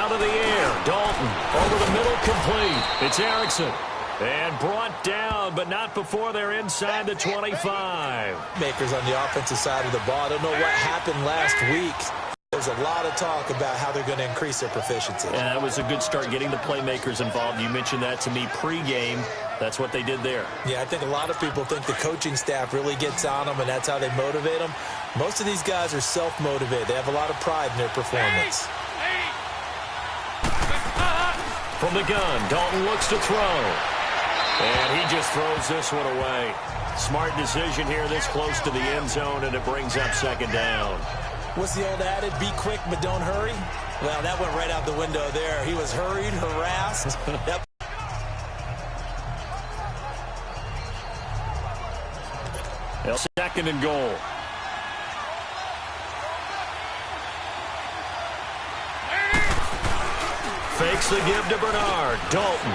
Now to the air. Dalton over the middle, complete. It's Erickson. And brought down, but not before they're inside the 25. Makers on the offensive side of the ball. I don't know what happened last week. There's a lot of talk about how they're going to increase their proficiency. Yeah, that was a good start getting the playmakers involved. You mentioned that to me pregame. That's what they did there. Yeah, I think a lot of people think the coaching staff really gets on them, and that's how they motivate them. Most of these guys are self-motivated. They have a lot of pride in their performance. From the gun, Dalton looks to throw. And he just throws this one away. Smart decision here this close to the end zone, and it brings up second down. What's the old adage? Be quick, but don't hurry? Well, that went right out the window there. He was hurried, harassed. Yep. Second and goal. Fakes the give to Bernard. Dalton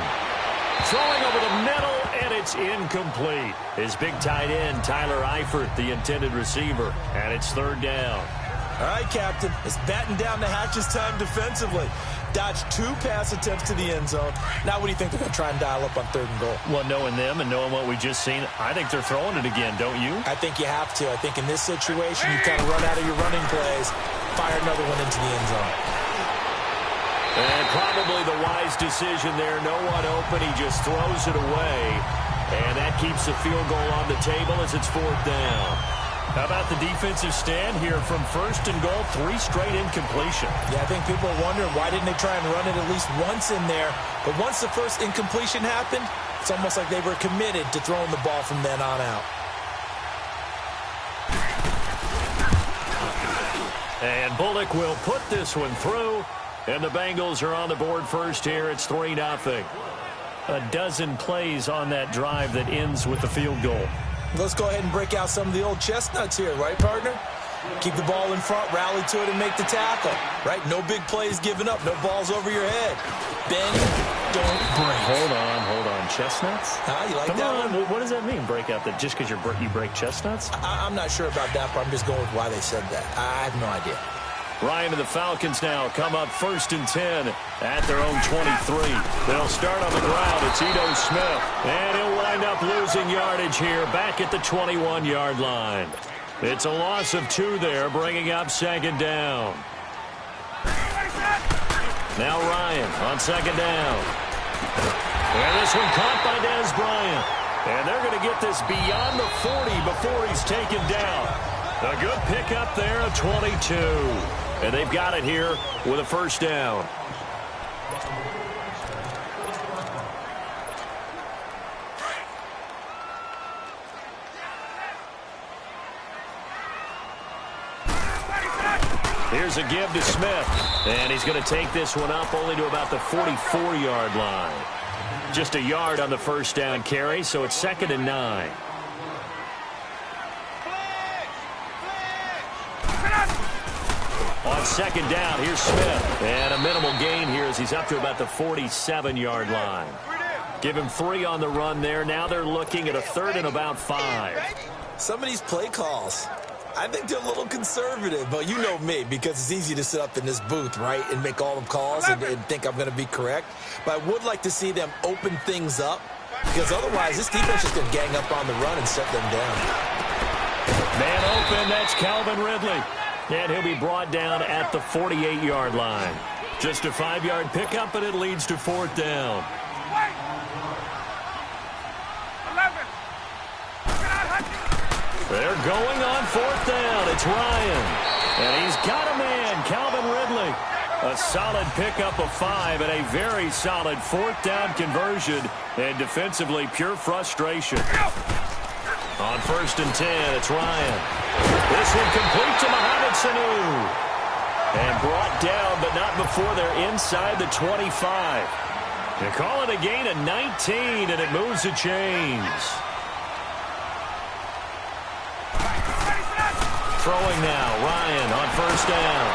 throwing over the middle, and it's incomplete. His big tight end, Tyler Eifert, the intended receiver, and it's third down. All right, Captain. It's batten down the hatches time defensively. Dodged 2 pass attempts to the end zone. Now what do you think they're going to try and dial up on third and goal? Well, knowing them and knowing what we just seen, I think they're throwing it again, don't you? I think you have to. I think in this situation, you kind of run out of your running plays, fire another one into the end zone. And probably the wise decision there. No one open. He just throws it away. And that keeps the field goal on the table as it's fourth down. How about the defensive stand here from first and goal? 3 straight incompletion. Yeah, I think people are wondering why didn't they try and run it at least once in there. But once the first incompletion happened, it's almost like they were committed to throwing the ball from then on out. And Bullock will put this one through. And the Bengals are on the board first here. It's 3-0. A dozen plays on that drive that ends with the field goal. Let's go ahead and break out some of the old chestnuts here, right, partner? Keep the ball in front, rally to it, and make the tackle, right? No big plays given up, no balls over your head. Bend, don't break. Hold on. Chestnuts? You like Come that on. one? What does that mean, break out? That just because you break chestnuts? I'm not sure about that, but I'm just going with why they said that. I have no idea. Ryan and the Falcons now come up first and 10 at their own 23. They'll start on the ground. It's Ito Smith. And he'll wind up losing yardage here back at the 21-yard line. It's a loss of 2 there, bringing up second down. Now Ryan on second down. And this one caught by Dez Bryant. And they're going to get this beyond the 40 before he's taken down. A good pickup there, a 22. And they've got it here with a first down. Here's a give to Smith. And he's going to take this one up only to about the 44-yard line. Just a yard on the first down carry, so it's 2nd and 9. On second down, here's Smith. And a minimal gain here as he's up to about the 47-yard line. Give him 3 on the run there. Now they're looking at a 3rd and about 5. Some of these play calls, I think they're a little conservative, but you know me, because it's easy to sit up in this booth, right, and make all the calls and think I'm going to be correct. But I would like to see them open things up, because otherwise this defense is going to gang up on the run and shut them down. Man open, that's Calvin Ridley. And he'll be brought down at the 48-yard line. Just a 5-yard pickup, and it leads to 4th down. They're going on 4th down. It's Ryan. And he's got a man, Calvin Ridley. A solid pickup of 5 and a very solid 4th down conversion. And defensively, pure frustration. On 1st and 10, it's Ryan. This one complete to Mohamed Sanu. And brought down, but not before they're inside the 25. They call it a gain of 19, and it moves the chains. Throwing now, Ryan on 1st down.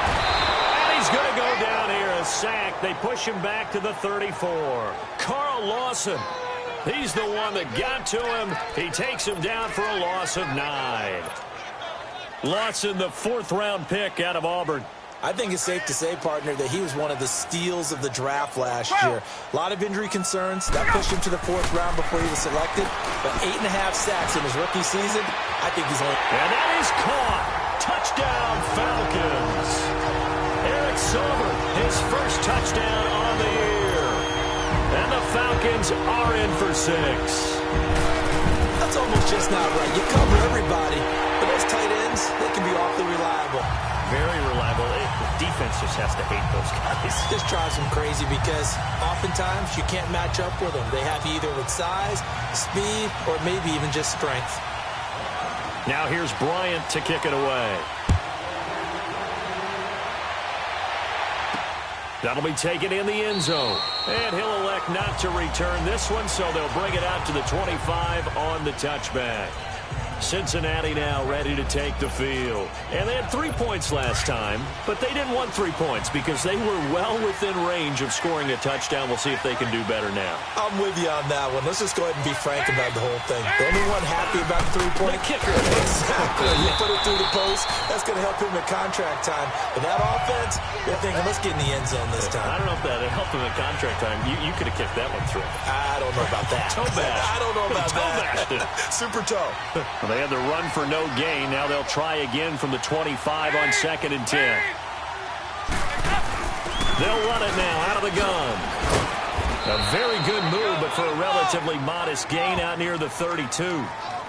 And he's going to go down here, a sack. They push him back to the 34. Carl Lawson. He's the one that got to him. He takes him down for a loss of 9. Lawson, the 4th-round pick out of Auburn. I think it's safe to say, partner, that he was one of the steals of the draft last year. A lot of injury concerns. That pushed him to the 4th round before he was selected. But 8.5 sacks in his rookie season, I think he's only... And that is caught. Touchdown, Falcons. Eric Silver, his first touchdown on the year. And the Falcons are in for 6. That's almost just not right. You cover everybody. But those tight ends, they can be awfully reliable. Very reliable. The defense just has to hate those guys. This drives them crazy because oftentimes you can't match up with them. They have you either with size, speed, or maybe even just strength. Now here's Bryant to kick it away. That'll be taken in the end zone. And he'll elect not to return this one, so they'll bring it out to the 25 on the touchback. Cincinnati now ready to take the field. And they had 3 points last time, but they didn't want 3 points because they were well within range of scoring a touchdown. We'll see if they can do better now. I'm with you on that one. Let's just go ahead and be frank about the whole thing. The only one happy about the 3 point kicker. Exactly. You put it through the post. That's going to help him in contract time. But that offense, they're thinking, let's get in the end zone this time. I don't know if that helped him in contract time. You could have kicked that one through. I don't know about that. Toe bash. I don't know about that. Super toe. They had the run for no gain. Now they'll try again from the 25 on 2nd and 10. They'll run it now out of the gun. A very good move, but for a relatively modest gain out near the 32.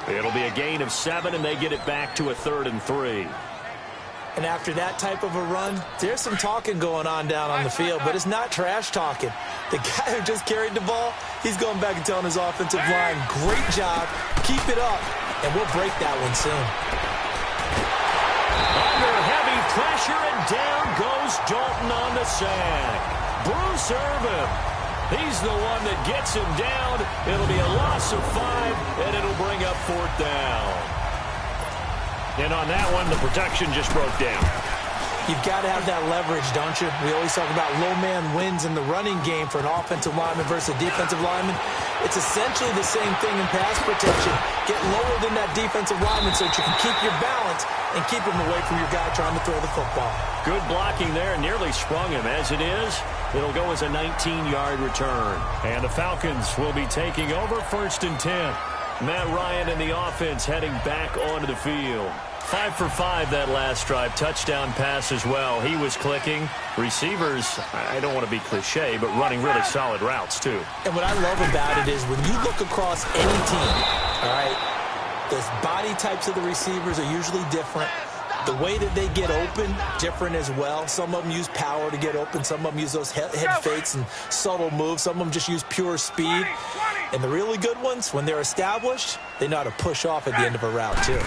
It'll be a gain of 7, and they get it back to a 3rd and 3. And after that type of a run, there's some talking going on down on the field, but it's not trash talking. The guy who just carried the ball, he's going back and telling his offensive line, great job, keep it up, and we'll break that one soon. Under heavy pressure, and down goes Dalton on the sack. Bruce Irvin, he's the one that gets him down. It'll be a loss of 5, and it'll bring up 4th down. And on that one, the protection just broke down. You've got to have that leverage, don't you? We always talk about low man wins in the running game for an offensive lineman versus a defensive lineman. It's essentially the same thing in pass protection. Get lower than that defensive lineman so that you can keep your balance and keep him away from your guy trying to throw the football. Good blocking there, nearly sprung him. As it is, it'll go as a 19-yard return. And the Falcons will be taking over 1st and 10. Matt Ryan and the offense heading back onto the field. 5 for 5 that last drive. Touchdown pass as well. He was clicking. Receivers, I don't want to be cliche, but running really solid routes too. And what I love about it is when you look across any team, all right, the body types of the receivers are usually different. The way that they get open, different as well. Some of them use power to get open. Some of them use those head fakes and subtle moves. Some of them just use pure speed. And the really good ones, when they're established, they know how to push off at the end of a route, too.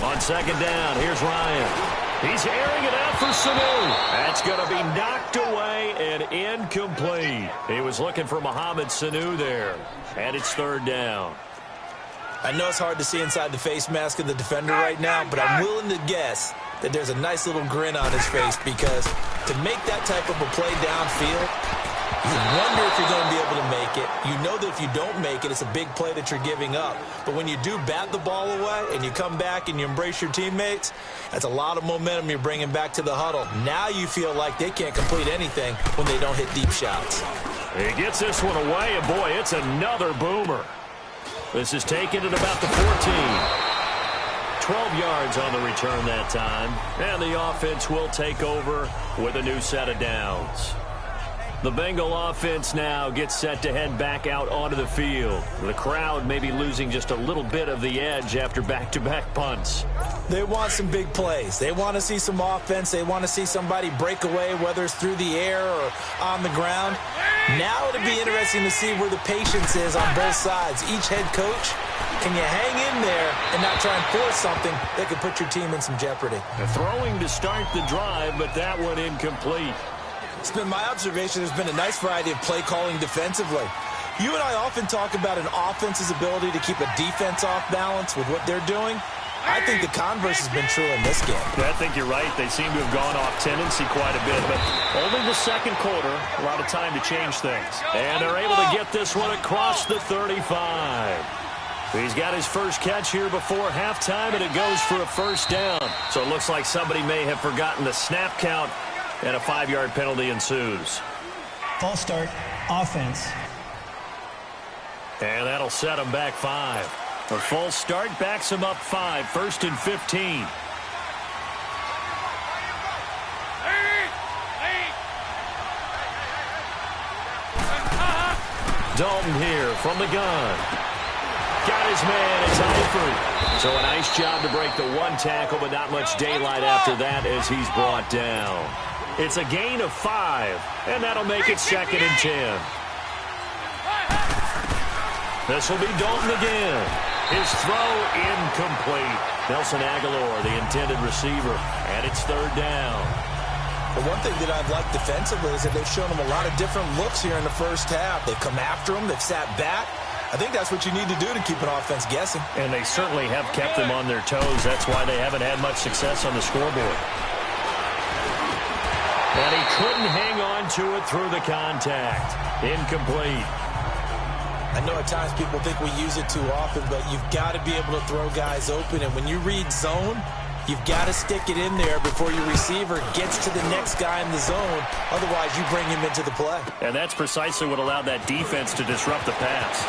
On 2nd down, here's Ryan. He's airing it out for Sanu. That's going to be knocked away and incomplete. He was looking for Mohamed Sanu there. And it's 3rd down. I know it's hard to see inside the face mask of the defender right now, but I'm willing to guess that there's a nice little grin on his face because to make that type of a play downfield, you wonder if you're going to be able to make it. You know that if you don't make it, it's a big play that you're giving up. But when you do bat the ball away and you come back and you embrace your teammates, that's a lot of momentum you're bringing back to the huddle. Now you feel like they can't complete anything when they don't hit deep shots. He gets this one away, and boy, it's another boomer. This is taken at about the 14. 12 yards on the return that time. And the offense will take over with a new set of downs. The Bengal offense now gets set to head back out onto the field. The crowd may be losing just a little bit of the edge after back-to-back punts. They want some big plays. They want to see some offense. They want to see somebody break away, whether it's through the air or on the ground. Now it'll be interesting to see where the patience is on both sides. Each head coach, can you hang in there and not try and force something that could put your team in some jeopardy? The throwing to start the drive, but that one incomplete. It's been my observation there's been a nice variety of play calling defensively. You and I often talk about an offense's ability to keep a defense off balance with what they're doing. I think the converse has been true in this game. Yeah, I think you're right. They seem to have gone off tendency quite a bit, but only the second quarter, a lot of time to change things. And they're able to get this one across the 35. He's got his first catch here before halftime, and it goes for a first down. So it looks like somebody may have forgotten the snap count, and a 5-yard penalty ensues. False start, offense. And that'll set him back 5. A false start backs him up 5, 1st and 15. Dalton here from the gun. Got his man, it's Eifert. So a nice job to break the 1 tackle, but not much daylight after that as he's brought down. It's a gain of 5, and that'll make it 2nd and 10. This will be Dalton again. His throw incomplete. Nelson Aguilar, the intended receiver, and it's 3rd down. The one thing that I've liked defensively is that they've shown him a lot of different looks here in the first half. They've come after him. They've sat back. I think that's what you need to do to keep an offense guessing. And they certainly have kept them on their toes. That's why they haven't had much success on the scoreboard. And he couldn't hang on to it through the contact. Incomplete. I know at times people think we use it too often, but you've got to be able to throw guys open. And when you read zone, you've got to stick it in there before your receiver gets to the next guy in the zone. Otherwise, you bring him into the play. And that's precisely what allowed that defense to disrupt the pass.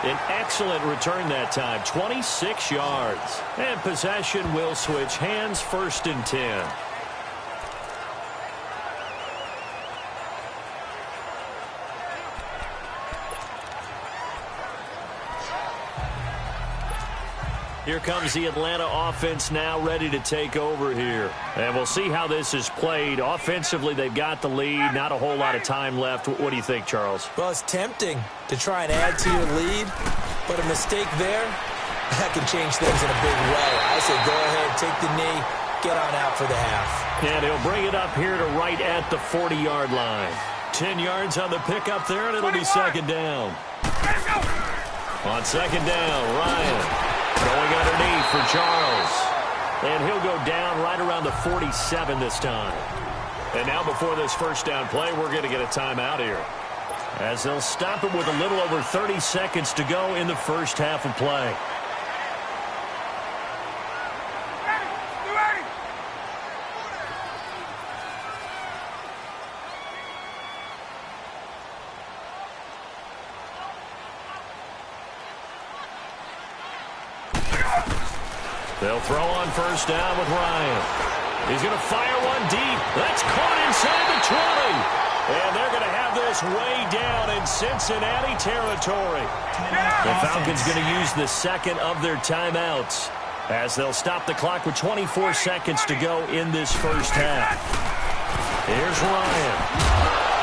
An excellent return that time, 26 yards. And possession will switch hands, 1st and 10. Here comes the Atlanta offense now ready to take over here. And we'll see how this is played. Offensively, they've got the lead. Not a whole lot of time left. What do you think, Charles? Well, it's tempting to try and add to your lead, but a mistake there, that can change things in a big way. I say go ahead, take the knee, get on out for the half. And he'll bring it up here to right at the 40-yard line. 10 yards on the pickup there, and it'll be 2nd down. On 2nd down, Ryan. Going underneath for Charles. And he'll go down right around the 47 this time. And now before this first down play, we're going to get a timeout here, as they'll stop it with a little over 30 seconds to go in the first half of play. They'll throw on first down with Ryan. He's going to fire one deep. That's caught inside the 20. And they're going to have this way down in Cincinnati territory. The Falcons going to use the 2nd of their timeouts, as they'll stop the clock with 24 seconds to go in this first half. Here's Ryan.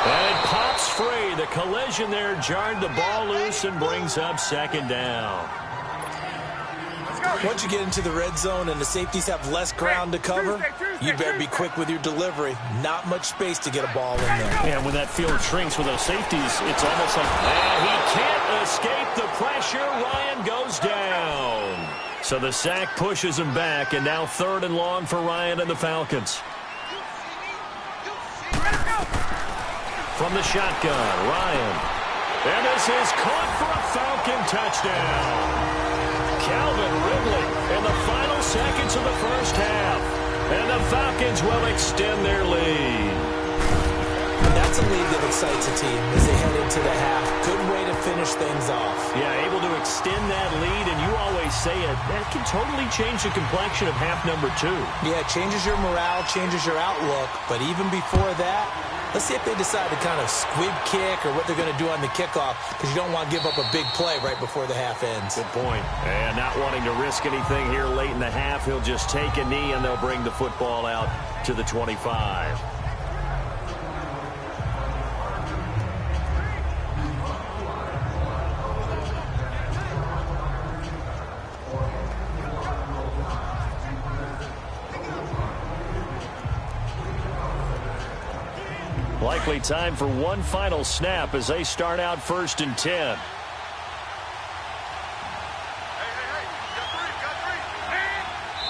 And it pops free. The collision there jarred the ball loose and brings up 2nd down. Once you get into the red zone and the safeties have less ground to cover, you better be quick with your delivery. Not much space to get a ball in there. And when that field shrinks with those safeties, it's almost like... And he can't escape the pressure. Ryan goes down. So the sack pushes him back, and now 3rd and long for Ryan and the Falcons. From the shotgun, Ryan. And this is caught for a Falcon touchdown. Calvin Ridley in the final seconds of the first half. And the Falcons will extend their lead. And that's a lead that excites a team as they head into the half. Good way to finish things off. Yeah, able to extend that lead, and you always say it, that can totally change the complexion of half number 2. Yeah, it changes your morale, changes your outlook. But even before that, let's see if they decide to kind of squib kick or what they're going to do on the kickoff, because you don't want to give up a big play right before the half ends. Good point. And not wanting to risk anything here late in the half, he'll just take a knee and they'll bring the football out to the 25. Likely time for one final snap as they start out 1st and 10.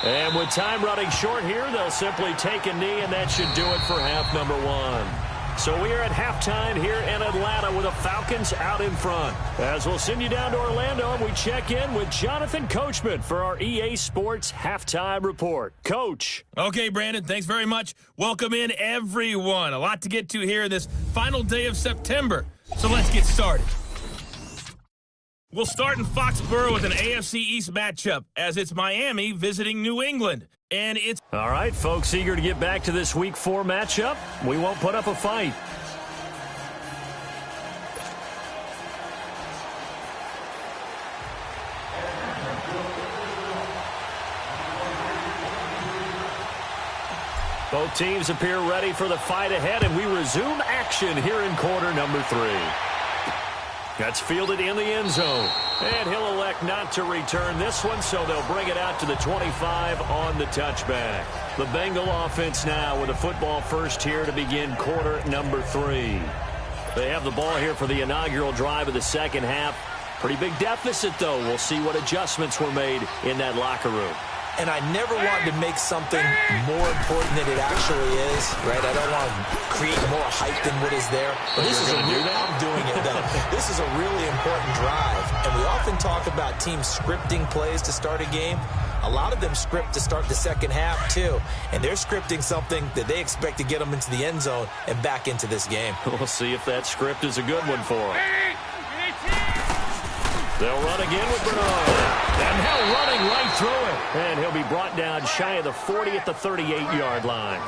And with time running short here, they'll simply take a knee, and that should do it for half number 1. So we are at halftime here in Atlanta with the Falcons out in front. As we'll send you down to Orlando, and we check in with Jonathan Coachman for our EA Sports Halftime Report. Coach. Okay, Brandon, thanks very much. Welcome in, everyone. A lot to get to here this final day of September. So let's get started. We'll start in Foxborough with an AFC East matchup as it's Miami visiting New England. And it's all right, folks, eager to get back to this Week 4 matchup. We won't put up a fight. Both teams appear ready for the fight ahead, and we resume action here in quarter number 3. That's fielded in the end zone. And he'll elect not to return this one, so they'll bring it out to the 25 on the touchback. The Bengal offense now with a football first here to begin quarter number 3. They have the ball here for the inaugural drive of the second half. Pretty big deficit, though. We'll see what adjustments were made in that locker room. And I never wanted to make something more important than it actually is, right? I don't want to create more hype than what is there. But this is I'm doing it, though. This is a really important drive. And we often talk about teams scripting plays to start a game. A lot of them script to start the second half, too. And they're scripting something that they expect to get them into the end zone and back into this game. We'll see if that script is a good one for them. They'll run again with Bernard. And now running right through it. And he'll be brought down shy of the 40 at the 38-yard line.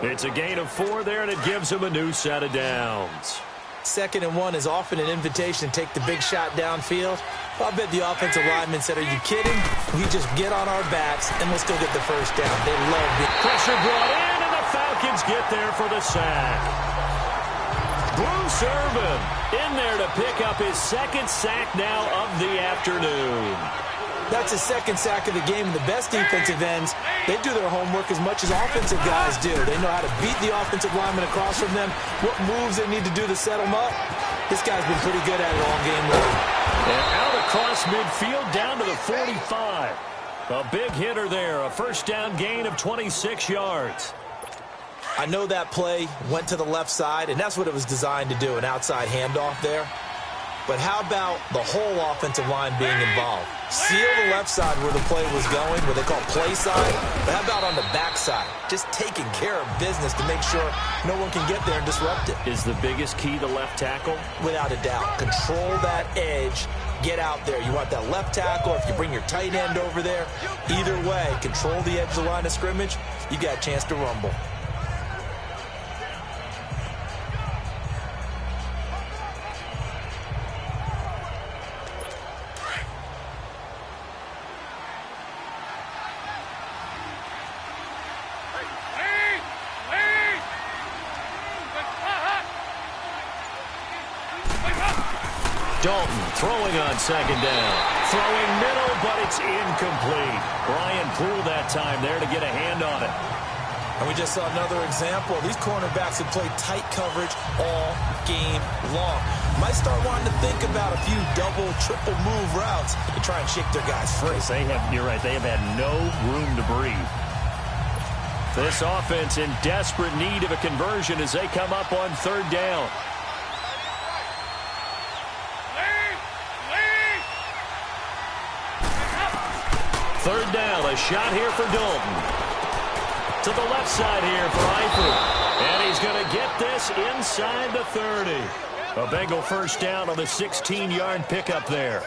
It's a gain of 4 there, and it gives him a new set of downs. 2nd and 1 is often an invitation to take the big shot downfield. Well, I bet the offensive lineman said, are you kidding? We just get on our backs, and let's go get the first down. They love it. Pressure brought in, and the Falcons get there for the sack. Bruce Irvin in there to pick up his 2nd sack now of the afternoon. That's his 2nd sack of the game. The best defensive ends, they do their homework as much as offensive guys do. They know how to beat the offensive lineman across from them, what moves they need to do to set them up. This guy's been pretty good at it all game long. And out across midfield down to the 45. A big hitter there, a first down gain of 26 yards. I know that play went to the left side, and that's what it was designed to do, an outside handoff there. But how about the whole offensive line being involved? Seal the left side where the play was going, what they call play side. But how about on the back side? Just taking care of business to make sure no one can get there and disrupt it. Is the biggest key the left tackle? Without a doubt. Control that edge. Get out there. You want that left tackle, if you bring your tight end over there. Either way, control the edge of the line of scrimmage. You got a chance to rumble. Dalton throwing on 2nd down. Throwing middle, but it's incomplete. Brian Poole that time there to get a hand on it. And we just saw another example. These cornerbacks have played tight coverage all game long. Might start wanting to think about a few double, triple move routes to try and shake their guys free. You're right, they have had no room to breathe. This offense in desperate need of a conversion as they come up on 3rd down. Third down, a shot here for Dalton. To the left side here for Eifert. And he's going to get this inside the 30. A Bengal first down on the 16-yard pickup there.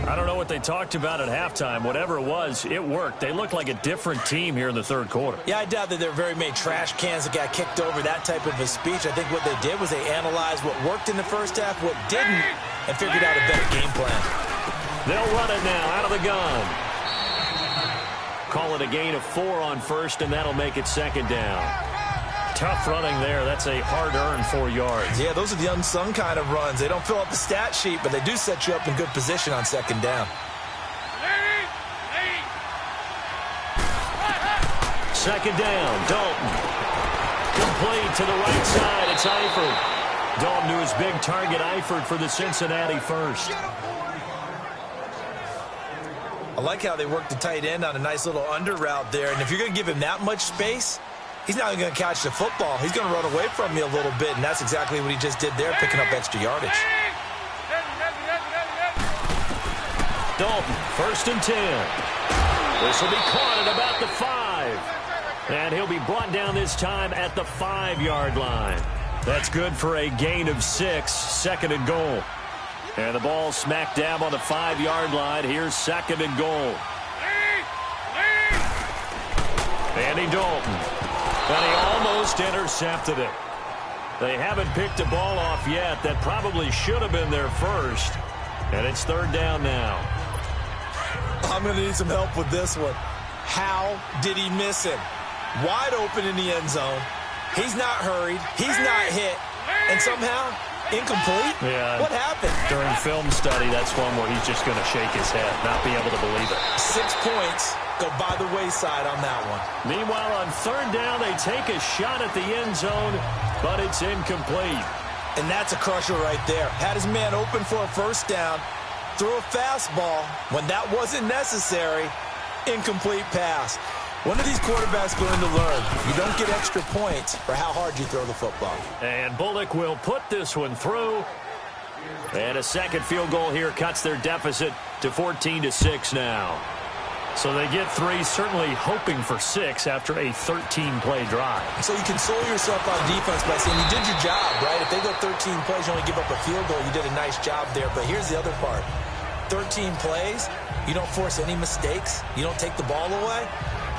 I don't know what they talked about at halftime. Whatever it was, it worked. They looked like a different team here in the 3rd quarter. Yeah, I doubt that there were very many trash cans that got kicked over, that type of a speech. I think what they did was they analyzed what worked in the first half, what didn't, and figured out a better game plan. They'll run it now out of the gun. Call it a gain of 4 on 1st, and that'll make it 2nd down. Tough running there. That's a hard-earned 4 yards. Yeah, those are the unsung kind of runs. They don't fill up the stat sheet, but they do set you up in good position on 2nd down. 2nd down, Dalton. Complete to the right side. It's Eifert. Dalton to his big target, Eifert, for the Cincinnati first. I like how they work the tight end on a nice little under route there. And if you're going to give him that much space, he's not going to catch the football. He's going to run away from me a little bit, and that's exactly what he just did there, picking up extra yardage. Dalton, 1st and 10. This will be caught at about the 5. And he'll be brought down this time at the 5-yard line. That's good for a gain of 6, 2nd and goal. And the ball smack dab on the 5-yard line. Here's 2nd and goal. Andy Dalton. And he almost intercepted it. They haven't picked a ball off yet. That probably should have been their first. And it's 3rd down now. I'm going to need some help with this one. How did he miss him? Wide open in the end zone. He's not hurried. He's not hit. And somehow, incomplete? Yeah. What happened? During film study, that's one where he's just going to shake his head, not be able to believe it. 6 points go by the wayside on that one. Meanwhile, on 3rd down, they take a shot at the end zone, but it's incomplete. And that's a crusher right there. Had his man open for a 1st down, threw a fastball when that wasn't necessary, incomplete pass. When are these quarterbacks going to learn? You don't get extra points for how hard you throw the football. And Bullock will put this one through. And a second field goal here cuts their deficit to 14-6 now. So they get 3, certainly hoping for 6 after a 13-play drive. So you console yourself on defense by saying you did your job, right? If they go 13 plays, you only give up a field goal, you did a nice job there. But here's the other part. 13 plays, you don't force any mistakes, you don't take the ball away.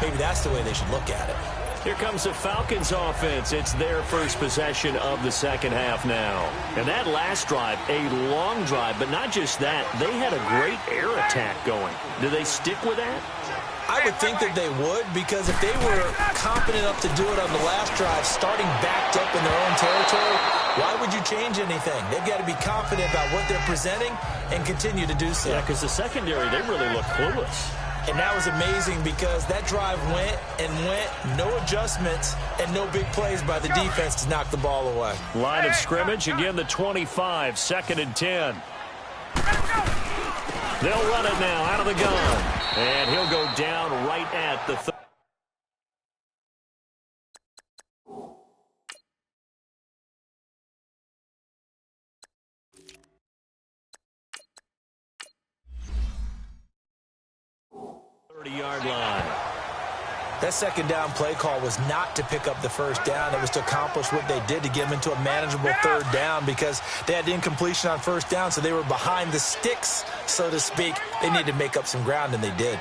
Maybe that's the way they should look at it. Here comes the Falcons offense. It's their first possession of the second half now. And that last drive, a long drive, but not just that. They had a great air attack going. Do they stick with that? I would think that they would, because if they were confident enough to do it on the last drive, starting backed up in their own territory, why would you change anything? They've got to be confident about what they're presenting and continue to do so. Yeah, because the secondary, they really look clueless. And that was amazing because that drive went and went, no adjustments, and no big plays by the defense to knock the ball away. Line of scrimmage, again the 25, 2nd and 10. They'll run it now out of the gun. And he'll go down right at the 30. Yard line. That second down play call was not to pick up the 1st down. It was to accomplish what they did to get them into a manageable 3rd down because they had the incompletion on 1st down, so they were behind the sticks, so to speak. They needed to make up some ground, and they did.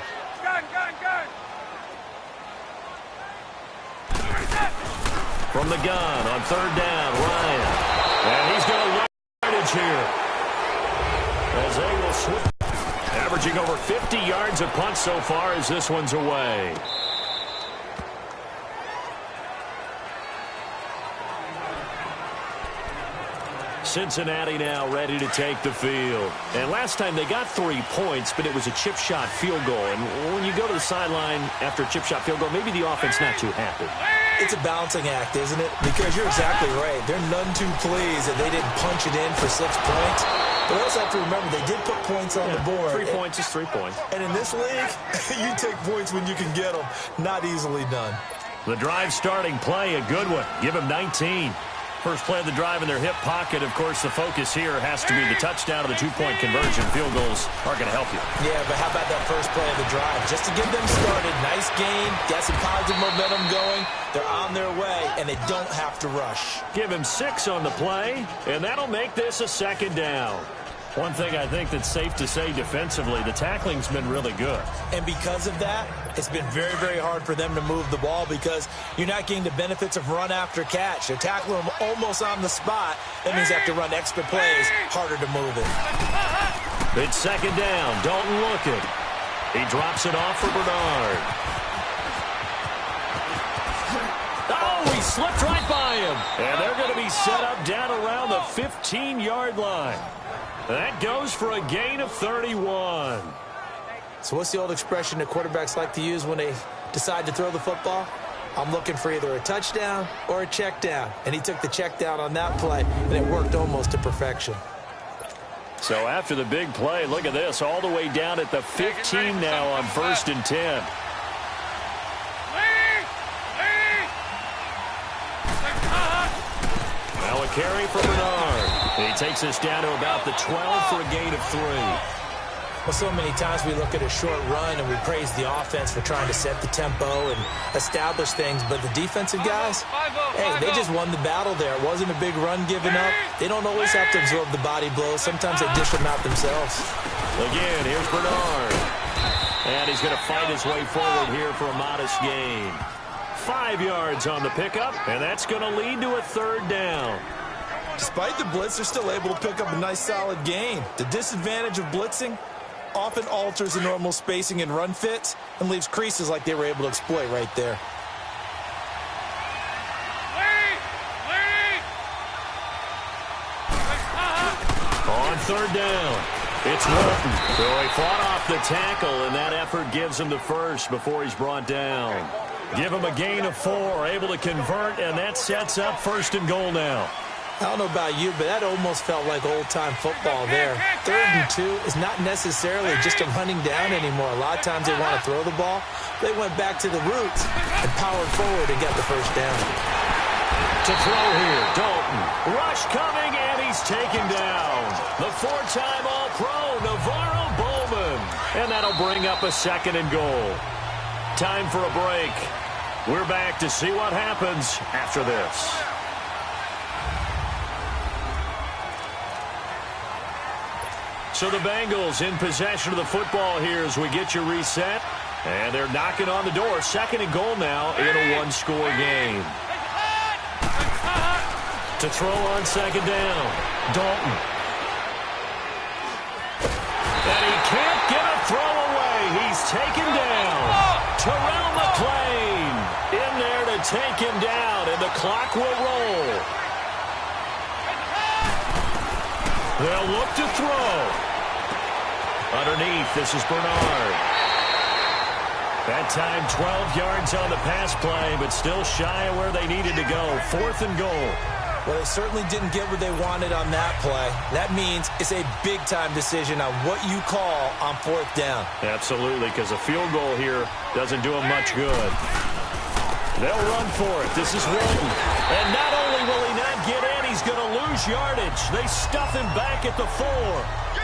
From the gun on 3rd down, Ryan. And he's going to yardage here as they will switch. Averaging over 50 yards a punt so far as this one's away. Cincinnati now ready to take the field. And last time they got 3 points, but it was a chip shot field goal. And when you go to the sideline after a chip shot field goal, maybe the offense not too happy. It's a balancing act, isn't it? Because you're exactly right. They're none too pleased that they didn't punch it in for 6 points. But we also have to remember they did put points on the board. 3 points is 3 points. And in this league, you take points when you can get them. Not easily done. The drive starting play, a good one. Give him 19. First play of the drive in their hip pocket. Of course, the focus here has to be the touchdown or the 2-point conversion. Field goals are going to help you. Yeah, but how about that first play of the drive? Just to get them started. Nice gain. Got some positive momentum going. They're on their way, and they don't have to rush. Give him 6 on the play, and that'll make this a 2nd down. One thing I think that's safe to say defensively, the tackling's been really good. And because of that, it's been very, very hard for them to move the ball because you're not getting the benefits of run after catch. They're tackling them almost on the spot. That means they have to run extra plays, harder to move it. It's 2nd down. Dalton looking. He drops it off for Bernard. Oh, he slipped right by him. And they're going to be set up down around the 15-yard line. That goes for a gain of 31. So what's the old expression that quarterbacks like to use when they decide to throw the football? I'm looking for either a touchdown or a check down. And he took the check down on that play, and it worked almost to perfection. So after the big play, look at this, all the way down at the 15 now on 1st and 10. A carry for Bernard. He takes us down to about the 12 for a gain of 3. Well, so many times we look at a short run and we praise the offense for trying to set the tempo and establish things, but the defensive guys, hey, they just won the battle there. It wasn't a big run given up. They don't always have to absorb the body blows. Sometimes they dish them out themselves. Again, here's Bernard. And he's going to fight his way forward here for a modest gain. 5 yards on the pickup, and that's going to lead to a 3rd down. Despite the blitz, they're still able to pick up a nice solid gain. The disadvantage of blitzing often alters the normal spacing and run fits and leaves creases like they were able to exploit right there. On 3rd down, it's Walton. So he fought off the tackle, and that effort gives him the first before he's brought down. Give him a gain of 4, able to convert, and that sets up 1st and goal now. I don't know about you, but that almost felt like old-time football there. 3rd and 2 is not necessarily just a running down anymore. A lot of times they want to throw the ball. They went back to the roots and powered forward and got the 1st down. To throw here, Dalton. Rush coming, and he's taken down. The 4-time All-Pro, Navarro Bowman. And that'll bring up a 2nd and goal. Time for a break. We're back to see what happens after this. So the Bengals in possession of the football here as we get you reset. And they're knocking on the door. 2nd and goal now in a 1-score game. To throw on 2nd down, Dalton. And he can't get a throw away. He's taken down. Terrell McClain in there to take him down, and the clock will roll. They'll look to throw. Underneath, this is Bernard. That time, 12 yards on the pass play, but still shy of where they needed to go. 4th and goal. Well, they certainly didn't get what they wanted on that play. That means it's a big-time decision on what you call on 4th down. Absolutely, because a field goal here doesn't do them much good. They'll run for it. This is Walton. And not only will he not get in, he's going to lose yardage. They stuff him back at the 4.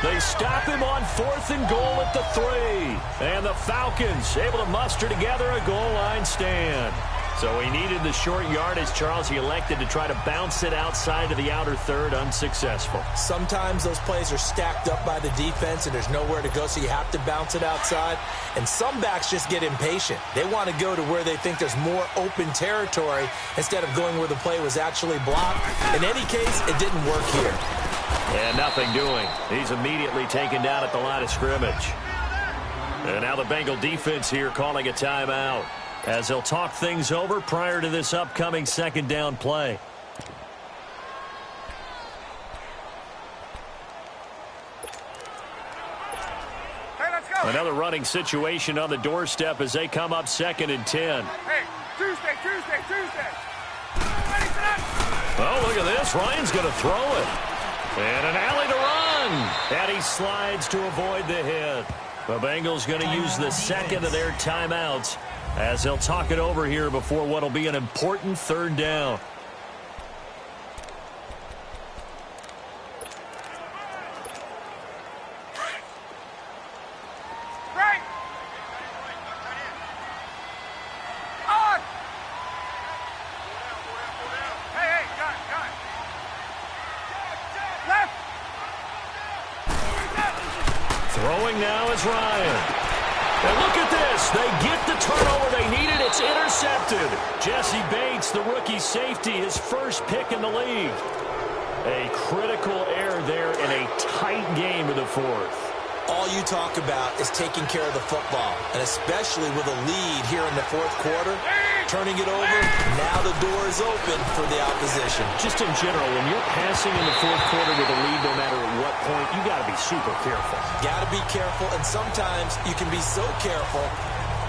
They stop him on 4th and goal at the 3. And the Falcons able to muster together a goal line stand. So he needed the short yardage, Charles. He elected to try to bounce it outside of the outer 3rd, unsuccessful. Sometimes those plays are stacked up by the defense and there's nowhere to go, so you have to bounce it outside. And some backs just get impatient. They want to go to where they think there's more open territory instead of going where the play was actually blocked. In any case, it didn't work here. And nothing doing. He's immediately taken down at the line of scrimmage. And now the Bengal defense here calling a timeout as they'll talk things over prior to this upcoming 2nd down play. Hey, let's go. Another running situation on the doorstep as they come up 2nd and 10. Hey, Tuesday. Ready, set up. Oh, look at this. Ryan's going to throw it. And an alley to run. And he slides to avoid the hit. The Bengals going to use the 2nd of their timeouts as they'll talk it over here before what will be an important 3rd down. Right. On. Hey, got it. Left. Throwing now is Ryan. And look at this. They get the turnover they needed. It's intercepted. Jesse Bates, the rookie safety, his first pick in the league. A critical error there in a tight game in the 4th. All you talk about is taking care of the football, and especially with a lead here in the 4th quarter, turning it over, now the door is open for the opposition. Just in general, when you're passing in the 4th quarter with a lead, no matter at what point, you got to be super careful. Got to be careful, and sometimes you can be so careful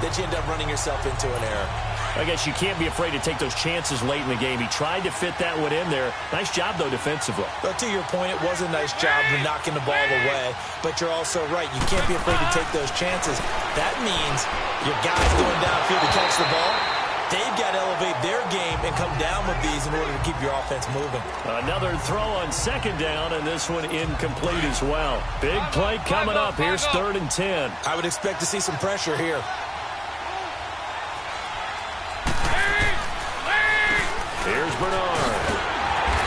that you end up running yourself into an error. I guess you can't be afraid to take those chances late in the game. He tried to fit that one in there. Nice job, though, defensively. But to your point, it was a nice job of knocking the ball away. But you're also right. You can't be afraid to take those chances. That means your guy's going downfield to catch the ball. they've got to elevate their game and come down with these in order to keep your offense moving. Another throw on second down, and this one incomplete as well. Big play coming up. Here's 3rd and 10. I would expect to see some pressure here. Here's Bernard.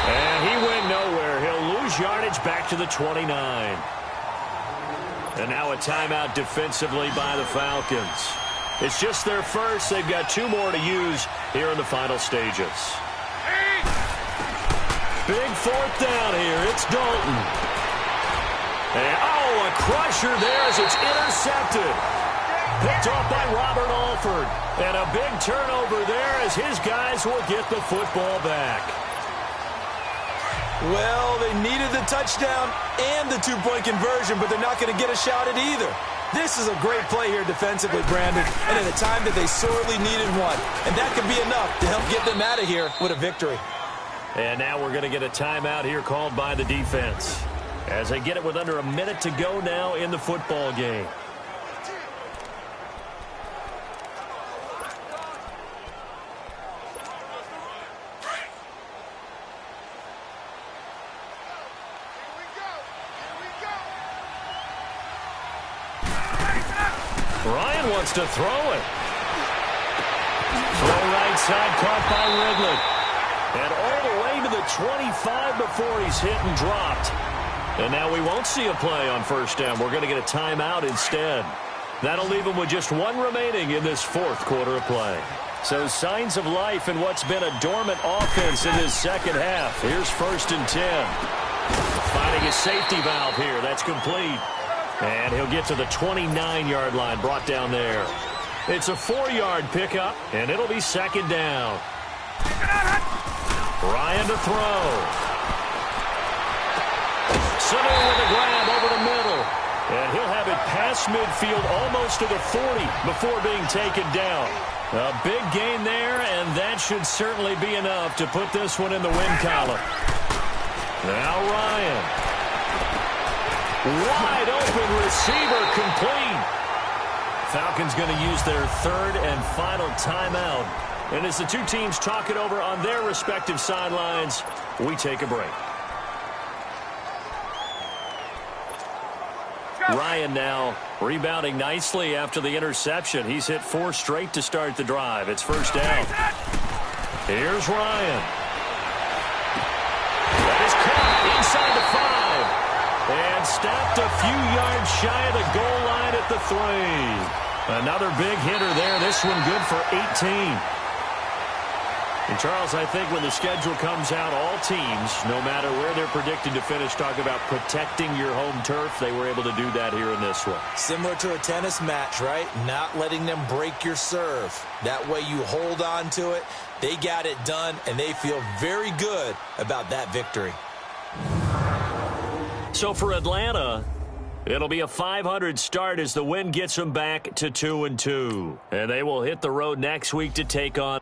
And he went nowhere. He'll lose yardage back to the 29. And now a timeout defensively by the Falcons. It's just their first. They've got 2 more to use here in the final stages. Big 4th down here. It's Dalton. And, a crusher there as it's intercepted. Picked off by Robert Alford. And a big turnover there as his guys will get the football back. Well, they needed the touchdown and the 2-point conversion, but they're not going to get a shot at either. This is a great play here defensively, Brandon, and at a time that they sorely needed one. And that could be enough to help get them out of here with a victory. And now we're going to get a timeout here called by the defense as they get it with under a minute to go now in the football game. Ryan wants to throw it. Throw right side, caught by Ridley. And all the way to the 25 before he's hit and dropped. And now we won't see a play on 1st down. We're going to get a timeout instead. That'll leave him with just 1 remaining in this 4th quarter of play. So signs of life in what's been a dormant offense in this second half. Here's 1st and 10. Finding a safety valve here. That's complete. And he'll get to the 29-yard line, brought down there. It's a 4-yard pickup, and it'll be 2nd down. Ryan to throw. Sanu with a grab over the middle. And he'll have it past midfield almost to the 40 before being taken down. A big gain there, and that should certainly be enough to put this one in the win column. Now Ryan. Wide open receiver complete. Falcons going to use their 3rd and final timeout. And as the 2 teams talk it over on their respective sidelines, we take a break. Ryan now rebounding nicely after the interception. He's hit 4 straight to start the drive. It's 1st down. Here's Ryan. That is caught inside the 5. And stopped a few yards shy of the goal line at the 3. Another big hitter there. This one good for 18. And, Charles, I think when the schedule comes out, all teams, no matter where they're predicted to finish, talk about protecting your home turf. They were able to do that here in this one. Similar to a tennis match, right? Not letting them break your serve. That way you hold on to it. They got it done, and they feel very good about that victory. So for Atlanta, it'll be a 500 start as the win gets them back to 2-2. And they will hit the road next week to take on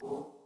you